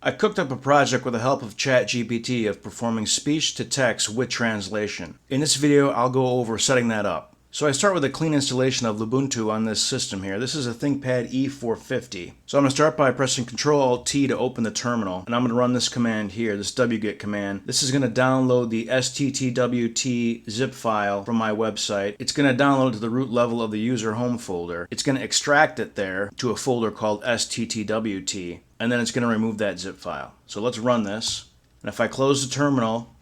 I cooked up a project with the help of ChatGPT of performing speech to text with translation. In this video, I'll go over setting that up. So I start with a clean installation of Lubuntu on this system here. This is a ThinkPad E450. So I'm going to start by pressing Ctrl-Alt-T to open the terminal. And I'm going to run this command here, this wget command. This is going to download the sttwt zip file from my website. It's going to download to the root level of the user home folder. It's going to extract it there to a folder called sttwt. And then it's going to remove that zip file. So let's run this. And if I close the terminal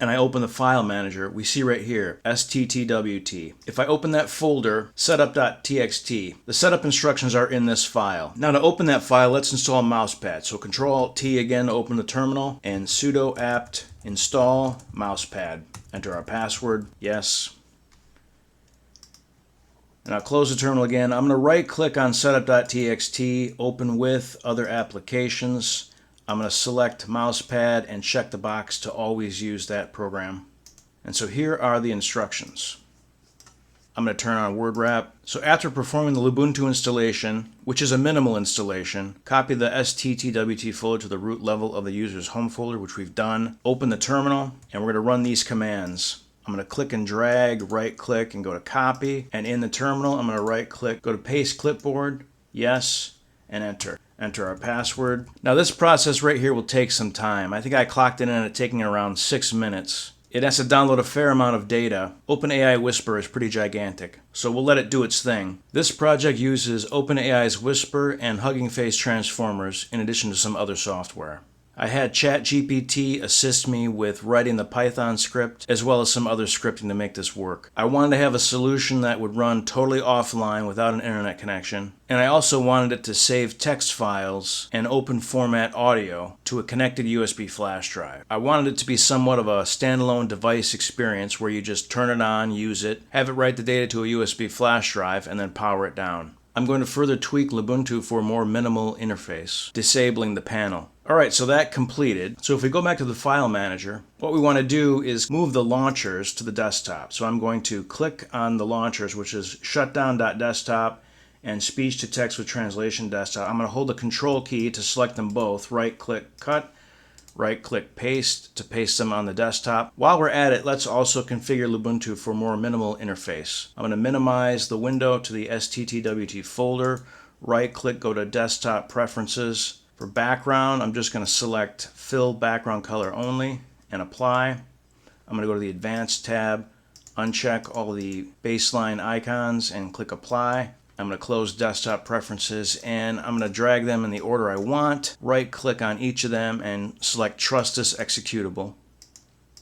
and I open the file manager, we see right here, sttwt. If I open that folder, setup.txt, the setup instructions are in this file. Now to open that file, let's install Mousepad. So Ctrl-Alt-T again to open the terminal, and sudo apt install Mousepad. Enter our password, yes. And I'll close the terminal again. I'm going to right-click on setup.txt, open with other applications. I'm going to select Mousepad and check the box to always use that program. And so here are the instructions. I'm going to turn on word wrap. So after performing the Lubuntu installation, which is a minimal installation, copy the sttwt folder to the root level of the user's home folder, which we've done. Open the terminal, and we're going to run these commands. I'm going to click and drag, right click, and go to copy. And in the terminal, I'm going to right click, go to paste clipboard, yes, and enter. Enter our password. Now this process right here will take some time. I think I clocked it in at taking around 6 minutes. It has to download a fair amount of data. OpenAI Whisper is pretty gigantic, so we'll let it do its thing. This project uses OpenAI's Whisper and Hugging Face transformers in addition to some other software. I had ChatGPT assist me with writing the Python script as well as some other scripting to make this work. I wanted to have a solution that would run totally offline without an internet connection, and I also wanted it to save text files and open format audio to a connected USB flash drive. I wanted it to be somewhat of a standalone device experience where you just turn it on, use it, have it write the data to a USB flash drive, and then power it down. I'm going to further tweak Lubuntu for a more minimal interface, disabling the panel. Alright, so that completed. So if we go back to the file manager, what we want to do is move the launchers to the desktop. So I'm going to click on the launchers, which is shutdown.desktop and speech to text with translation desktop. I'm going to hold the control key to select them both, right click cut, right click paste to paste them on the desktop. While we're at it, let's also configure Lubuntu for a more minimal interface. I'm going to minimize the window to the sttwt folder, right click, go to desktop preferences. For background, I'm just going to select fill background color only and apply. I'm going to go to the advanced tab, uncheck all the baseline icons and click apply. I'm going to close desktop preferences and I'm going to drag them in the order I want. Right click on each of them and select trust this executable.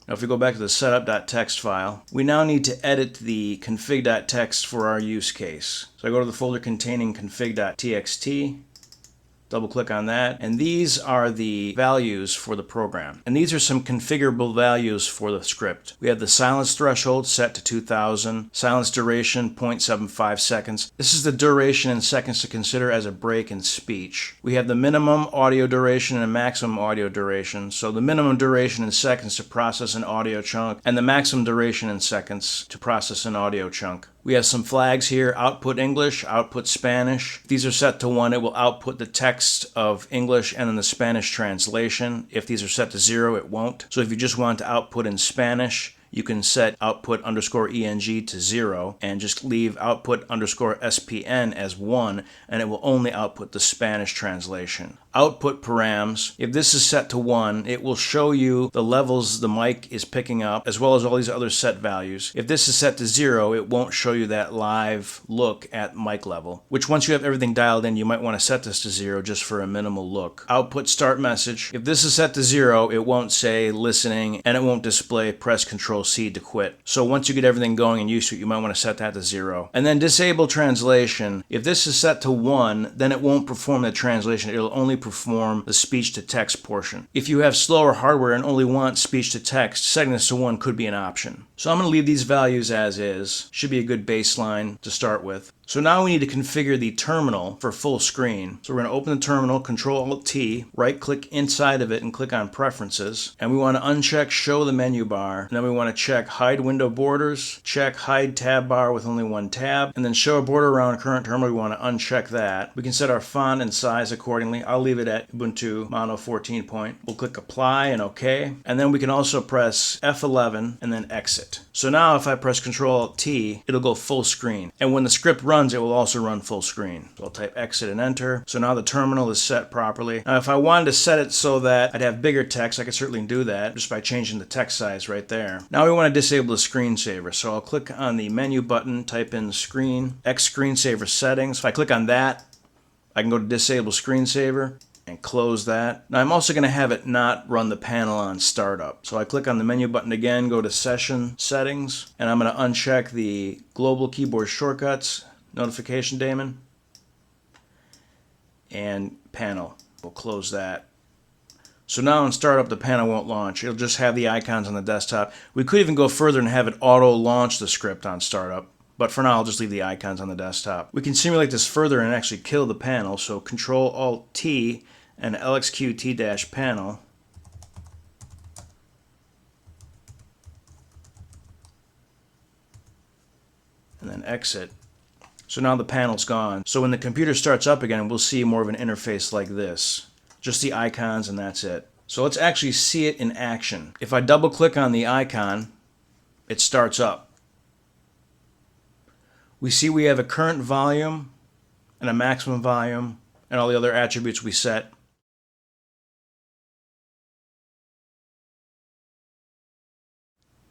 Now if we go back to the setup.txt file, we now need to edit the config.txt for our use case. So I go to the folder containing config.txt. Double click on that, and these are the values for the program. And these are some configurable values for the script. We have the silence threshold set to 2000, silence duration 0.75 seconds. This is the duration in seconds to consider as a break in speech. We have the minimum audio duration and a maximum audio duration. So the minimum duration in seconds to process an audio chunk, and the maximum duration in seconds to process an audio chunk. We have some flags here, output English, output Spanish. If these are set to 1, it will output the text of English and then the Spanish translation. If these are set to 0, it won't. So if you just want to output in Spanish, you can set output _ENG to 0 and just leave output _SPN as 1, and it will only output the Spanish translation. Output params, if this is set to 1, it will show you the levels the mic is picking up as well as all these other set values. If this is set to 0, it won't show you that live look at mic level, which once you have everything dialed in, you might want to set this to 0 just for a minimal look. Output start message, if this is set to 0, it won't say listening and it won't display press Ctrl-C to quit. So once you get everything going and used to it, you might want to set that to 0. And then disable translation, if this is set to 1, then it won't perform the translation. It'll only perform the speech to text portion. If you have slower hardware and only want speech to text, setting this to 1 could be an option. So I'm going to leave these values as is. Should be a good baseline to start with. So now we need to configure the terminal for full screen. So we're going to open the terminal, Control-Alt-T, right-click inside of it and click on Preferences. And we want to uncheck Show the Menu Bar. And then we want to check Hide Window Borders, check Hide Tab Bar with only one tab, and then Show a border around current terminal. We want to uncheck that. We can set our font and size accordingly. I'll leave it at Lubuntu Mono 14 point. We'll click Apply and OK. And then we can also press F11 and then Exit. So now if I press Control-Alt-T, it'll go full screen. And when the script runs, it will also run full screen. So I'll type exit and enter. So now the terminal is set properly. Now if I wanted to set it so that I'd have bigger text, I could certainly do that just by changing the text size right there. Now we want to disable the screensaver. So I'll click on the menu button, type in screen, X screensaver settings. If I click on that, I can go to disable screensaver and close that. Now I'm also going to have it not run the panel on startup. So I click on the menu button again, go to session settings, and I'm going to uncheck the global keyboard shortcuts, notification daemon, and panel. We'll close that. So now in startup the panel won't launch. It'll just have the icons on the desktop. We could even go further and have it auto launch the script on startup. But for now, I'll just leave the icons on the desktop. We can simulate this further and actually kill the panel. So Control-Alt-T and LXQT-panel. And then exit. So now the panel's gone. So when the computer starts up again, we'll see more of an interface like this. Just the icons and that's it. So let's actually see it in action. If I double click on the icon, it starts up. We see we have a current volume and a maximum volume and all the other attributes we set.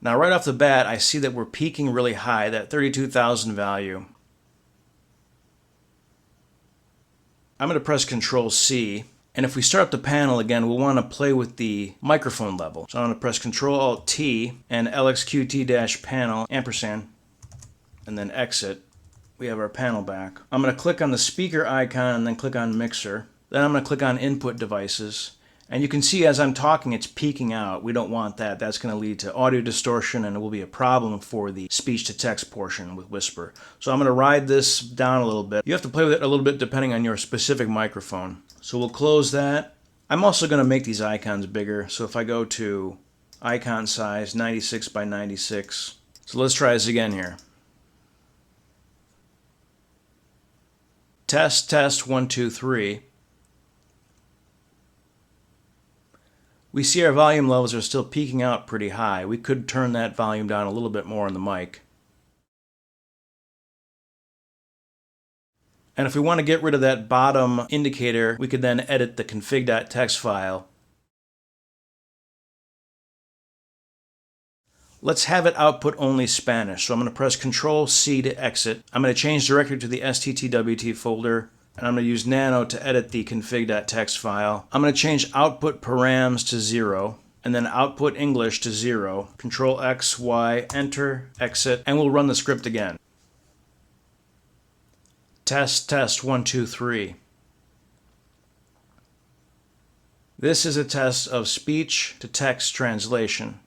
Now right off the bat, I see that we're peaking really high, that 32,000 value. I'm going to press Control-C, and if we start up the panel again, we'll want to play with the microphone level. So I'm going to press Control-Alt-T and LXQT-panel, ampersand, and then exit. We have our panel back. I'm going to click on the speaker icon and then click on Mixer. Then I'm going to click on Input Devices. And you can see as I'm talking, it's peaking out. We don't want that. That's going to lead to audio distortion, and it will be a problem for the speech-to-text portion with Whisper. So I'm going to ride this down a little bit. You have to play with it a little bit depending on your specific microphone. So we'll close that. I'm also going to make these icons bigger. So if I go to icon size, 96 by 96. So let's try this again here. Test, test, 1, 2, 3. We see our volume levels are still peaking out pretty high. We could turn that volume down a little bit more on the mic. And if we want to get rid of that bottom indicator, we could then edit the config.txt file. Let's have it output only Spanish. So I'm going to press Control-C to exit. I'm going to change directly to the STTWT folder. And I'm going to use Nano to edit the config.txt file. I'm going to change output params to 0, and then output English to 0. Control-X, Y, enter, exit, and we'll run the script again. Test, test, 1, 2, 3. This is a test of speech-to-text translation.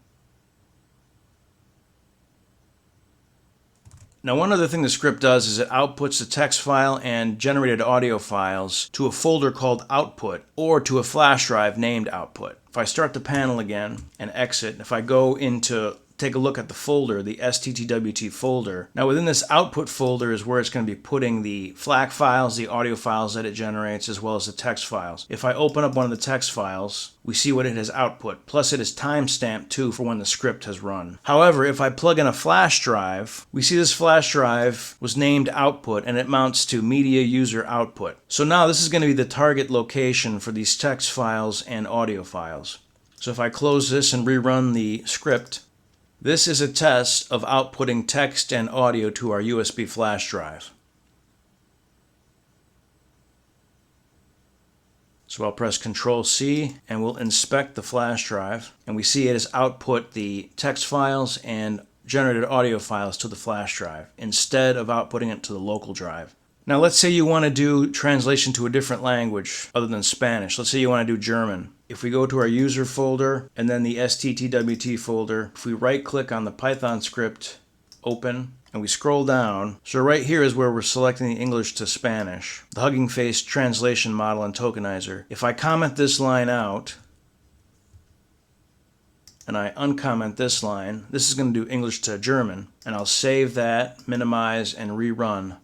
Now one other thing the script does is it outputs the text file and generated audio files to a folder called output or to a flash drive named output. If I start the panel again and exit, if I go into take a look at the folder, the STTWT folder. Now within this output folder is where it's going to be putting the FLAC files, the audio files that it generates, as well as the text files. If I open up one of the text files, we see what it has output, plus it is timestamped too for when the script has run. However, if I plug in a flash drive, we see this flash drive was named output and it mounts to media user output. So now this is going to be the target location for these text files and audio files. So if I close this and rerun the script, this is a test of outputting text and audio to our USB flash drive. So I'll press Control-C and we'll inspect the flash drive, and we see it has output the text files and generated audio files to the flash drive instead of outputting it to the local drive. Now let's say you want to do translation to a different language other than Spanish. Let's say you want to do German. If we go to our user folder and then the STTWT folder, if we right click on the Python script, open, and we scroll down. So right here is where we're selecting the English to Spanish, the Hugging Face translation model and tokenizer. If I comment this line out, and I uncomment this line, this is going to do English to German, and I'll save that, minimize, and rerun.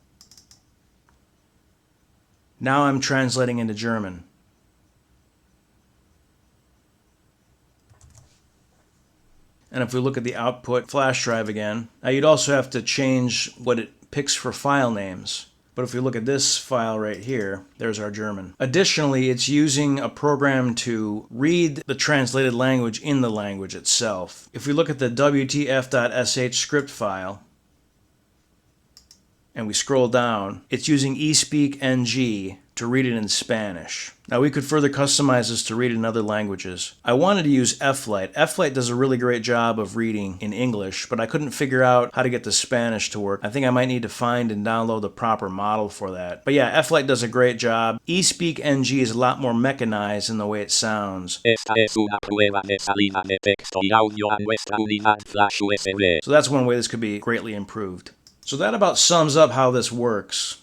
Now I'm translating into German. And if we look at the output flash drive again, now you'd also have to change what it picks for file names. But if we look at this file right here, there's our German. Additionally, it's using a program to read the translated language in the language itself. If we look at the wtf.sh script file, and we scroll down, it's using eSpeak NG to read it in Spanish. Now we could further customize this to read in other languages. I wanted to use FLAC. FLAC does a really great job of reading in English, but I couldn't figure out how to get the Spanish to work. I think I might need to find and download the proper model for that. But yeah, FLAC does a great job. eSpeak NG is a lot more mechanized in the way it sounds. Esta es una prueba de salida de texto y audio a nuestra unidad flash USB. So that's one way this could be greatly improved. So that about sums up how this works.